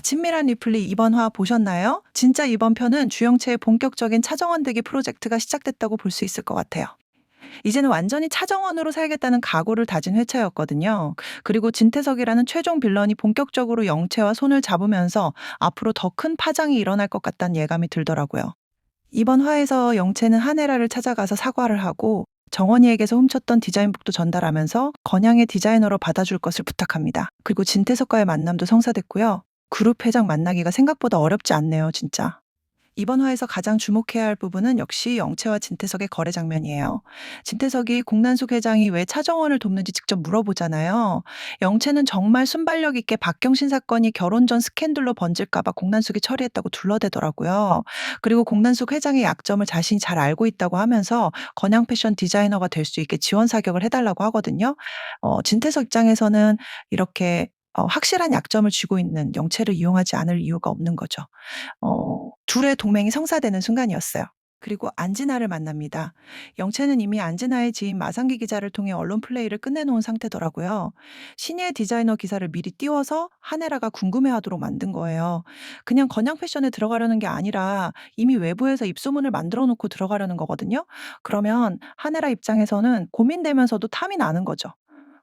친밀한 리플리 이번 화 보셨나요? 진짜 이번 편은 주영채의 본격적인 차정원 되기 프로젝트가 시작됐다고 볼 수 있을 것 같아요. 이제는 완전히 차정원으로 살겠다는 각오를 다진 회차였거든요. 그리고 진태석이라는 최종 빌런이 본격적으로 영채와 손을 잡으면서 앞으로 더 큰 파장이 일어날 것 같다는 예감이 들더라고요. 이번 화에서 영채는 한혜라를 찾아가서 사과를 하고 정원이에게서 훔쳤던 디자인북도 전달하면서 건양의 디자이너로 받아줄 것을 부탁합니다. 그리고 진태석과의 만남도 성사됐고요. 그룹 회장 만나기가 생각보다 어렵지 않네요, 진짜. 이번 화에서 가장 주목해야 할 부분은 역시 영채와 진태석의 거래 장면이에요. 진태석이 공난숙 회장이 왜 차정원을 돕는지 직접 물어보잖아요. 영채는 정말 순발력 있게 박경신 사건이 결혼 전 스캔들로 번질까봐 공난숙이 처리했다고 둘러대더라고요. 그리고 공난숙 회장의 약점을 자신이 잘 알고 있다고 하면서 건양 패션 디자이너가 될 수 있게 지원 사격을 해달라고 하거든요. 진태석 입장에서는 이렇게 확실한 약점을 쥐고 있는 영채를 이용하지 않을 이유가 없는 거죠. 둘의 동맹이 성사되는 순간이었어요. 그리고 안진아를 만납니다. 영채는 이미 안진아의 지인 마상기 기자를 통해 언론 플레이를 끝내놓은 상태더라고요. 신예 디자이너 기사를 미리 띄워서 한혜라가 궁금해하도록 만든 거예요. 그냥 건양 패션에 들어가려는 게 아니라 이미 외부에서 입소문을 만들어 놓고 들어가려는 거거든요. 그러면 한혜라 입장에서는 고민되면서도 탐이 나는 거죠.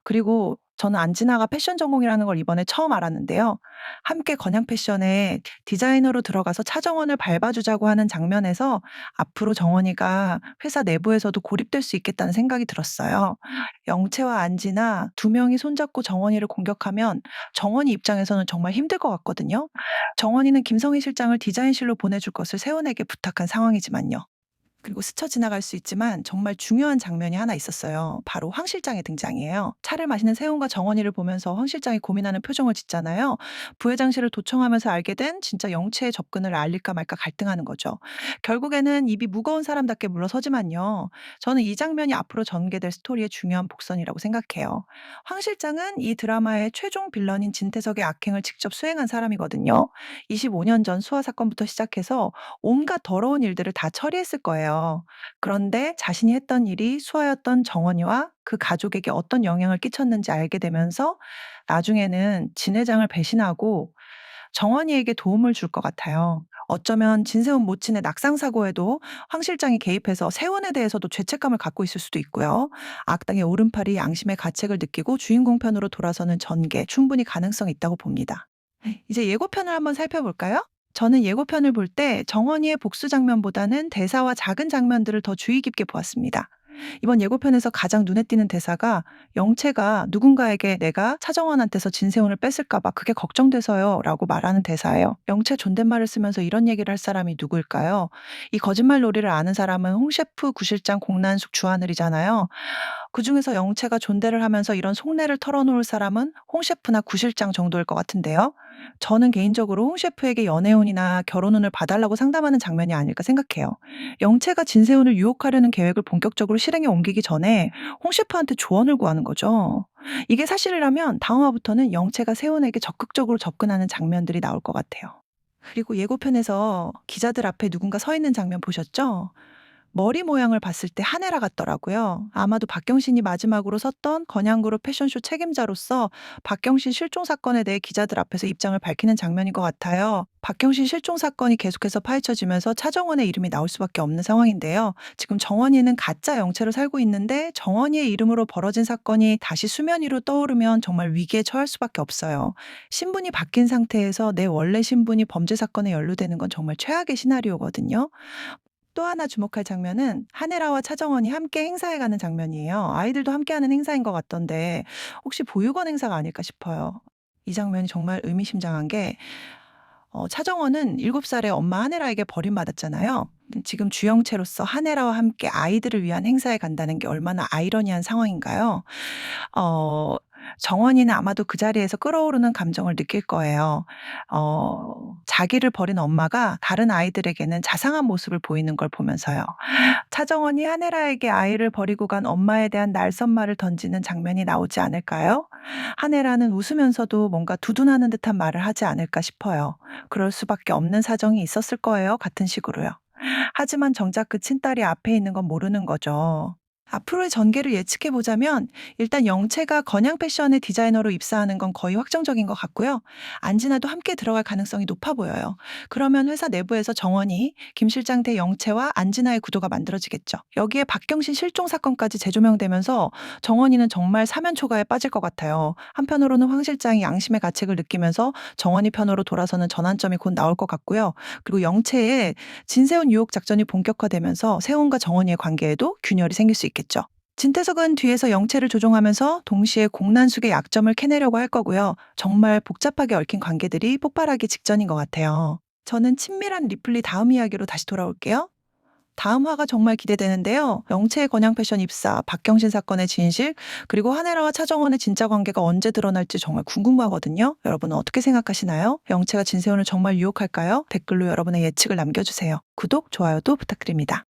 그리고 저는 안진아가 패션 전공이라는 걸 이번에 처음 알았는데요. 함께 건양 패션에 디자이너로 들어가서 차정원을 밟아주자고 하는 장면에서 앞으로 정원이가 회사 내부에서도 고립될 수 있겠다는 생각이 들었어요. 영채와 안진아 두 명이 손잡고 정원이를 공격하면 정원이 입장에서는 정말 힘들 것 같거든요. 정원이는 김성희 실장을 디자인실로 보내줄 것을 세훈에게 부탁한 상황이지만요. 그리고 스쳐 지나갈 수 있지만 정말 중요한 장면이 하나 있었어요. 바로 황 실장의 등장이에요. 차를 마시는 세훈과 정원이를 보면서 황 실장이 고민하는 표정을 짓잖아요. 부회장실을 도청하면서 알게 된 진짜 영채의 접근을 알릴까 말까 갈등하는 거죠. 결국에는 입이 무거운 사람답게 물러서지만요. 저는 이 장면이 앞으로 전개될 스토리의 중요한 복선이라고 생각해요. 황 실장은 이 드라마의 최종 빌런인 진태석의 악행을 직접 수행한 사람이거든요. 25년 전 수화 사건부터 시작해서 온갖 더러운 일들을 다 처리했을 거예요. 그런데 자신이 했던 일이 수하였던 정원이와 그 가족에게 어떤 영향을 끼쳤는지 알게 되면서 나중에는 진 회장을 배신하고 정원이에게 도움을 줄 것 같아요. 어쩌면 진세훈 모친의 낙상 사고에도 황 실장이 개입해서 세훈에 대해서도 죄책감을 갖고 있을 수도 있고요. 악당의 오른팔이 양심의 가책을 느끼고 주인공 편으로 돌아서는 전개 충분히 가능성이 있다고 봅니다. 이제 예고편을 한번 살펴볼까요? 저는 예고편을 볼 때 정원이의 복수 장면보다는 대사와 작은 장면들을 더 주의 깊게 보았습니다. 이번 예고편에서 가장 눈에 띄는 대사가 영채가 누군가에게 내가 차정원한테서 진세훈을 뺐을까봐 그게 걱정돼서요 라고 말하는 대사예요. 영채 존댓말을 쓰면서 이런 얘기를 할 사람이 누구일까요? 이 거짓말 놀이를 아는 사람은 홍 셰프, 구실장, 공난숙, 주하늘이잖아요. 그중에서 영채가 존대를 하면서 이런 속내를 털어놓을 사람은 홍 셰프나 구 실장 정도일 것 같은데요. 저는 개인적으로 홍 셰프에게 연애운이나 결혼운을 봐달라고 상담하는 장면이 아닐까 생각해요. 영채가 진세훈을 유혹하려는 계획을 본격적으로 실행에 옮기기 전에 홍 셰프한테 조언을 구하는 거죠. 이게 사실이라면 다음화부터는 영채가 세훈에게 적극적으로 접근하는 장면들이 나올 것 같아요. 그리고 예고편에서 기자들 앞에 누군가 서 있는 장면 보셨죠? 머리 모양을 봤을 때 한혜라 같더라고요. 아마도 박경신이 마지막으로 섰던 건양그룹 패션쇼 책임자로서 박경신 실종 사건에 대해 기자들 앞에서 입장을 밝히는 장면인 것 같아요. 박경신 실종 사건이 계속해서 파헤쳐지면서 차정원의 이름이 나올 수밖에 없는 상황인데요. 지금 정원이는 가짜 영채로 살고 있는데 정원이의 이름으로 벌어진 사건이 다시 수면 위로 떠오르면 정말 위기에 처할 수밖에 없어요. 신분이 바뀐 상태에서 내 원래 신분이 범죄 사건에 연루되는 건 정말 최악의 시나리오거든요. 또 하나 주목할 장면은 한혜라와 차정원이 함께 행사에 가는 장면이에요. 아이들도 함께하는 행사인 것 같던데 혹시 보육원 행사가 아닐까 싶어요. 이 장면이 정말 의미심장한 게 차정원은 7살의 엄마 한혜라에게 버림받았잖아요. 지금 주영채로서 한혜라와 함께 아이들을 위한 행사에 간다는 게 얼마나 아이러니한 상황인가요? 어 정원이는 아마도 그 자리에서 끓어오르는 감정을 느낄 거예요. 자기를 버린 엄마가 다른 아이들에게는 자상한 모습을 보이는 걸 보면서요. 차정원이 한혜라에게 아이를 버리고 간 엄마에 대한 날선말을 던지는 장면이 나오지 않을까요? 한혜라는 웃으면서도 뭔가 두둔하는 듯한 말을 하지 않을까 싶어요. 그럴 수밖에 없는 사정이 있었을 거예요. 같은 식으로요. 하지만 정작 그 친딸이 앞에 있는 건 모르는 거죠. 앞으로의 전개를 예측해 보자면 일단 영채가 건양 패션의 디자이너로 입사하는 건 거의 확정적인 것 같고요. 안진아도 함께 들어갈 가능성이 높아 보여요. 그러면 회사 내부에서 정원이, 김 실장 대 영채와 안진아의 구도가 만들어지겠죠. 여기에 박경신 실종 사건까지 재조명되면서 정원이는 정말 사면초가에 빠질 것 같아요. 한편으로는 황 실장이 양심의 가책을 느끼면서 정원이 편으로 돌아서는 전환점이 곧 나올 것 같고요. 그리고 영채의 진세훈 유혹 작전이 본격화되면서 세훈과 정원이의 관계에도 균열이 생길 수 있겠죠. 진태석은 뒤에서 영채를 조종하면서 동시에 공난숙의 약점을 캐내려고 할 거고요. 정말 복잡하게 얽힌 관계들이 폭발하기 직전인 것 같아요. 저는 친밀한 리플리 다음 이야기로 다시 돌아올게요. 다음 화가 정말 기대되는데요. 영채의 건양 패션 입사, 박경신 사건의 진실, 그리고 한혜라와 차정원의 진짜 관계가 언제 드러날지 정말 궁금하거든요. 여러분은 어떻게 생각하시나요? 영채가 진세훈을 정말 유혹할까요? 댓글로 여러분의 예측을 남겨주세요. 구독, 좋아요도 부탁드립니다.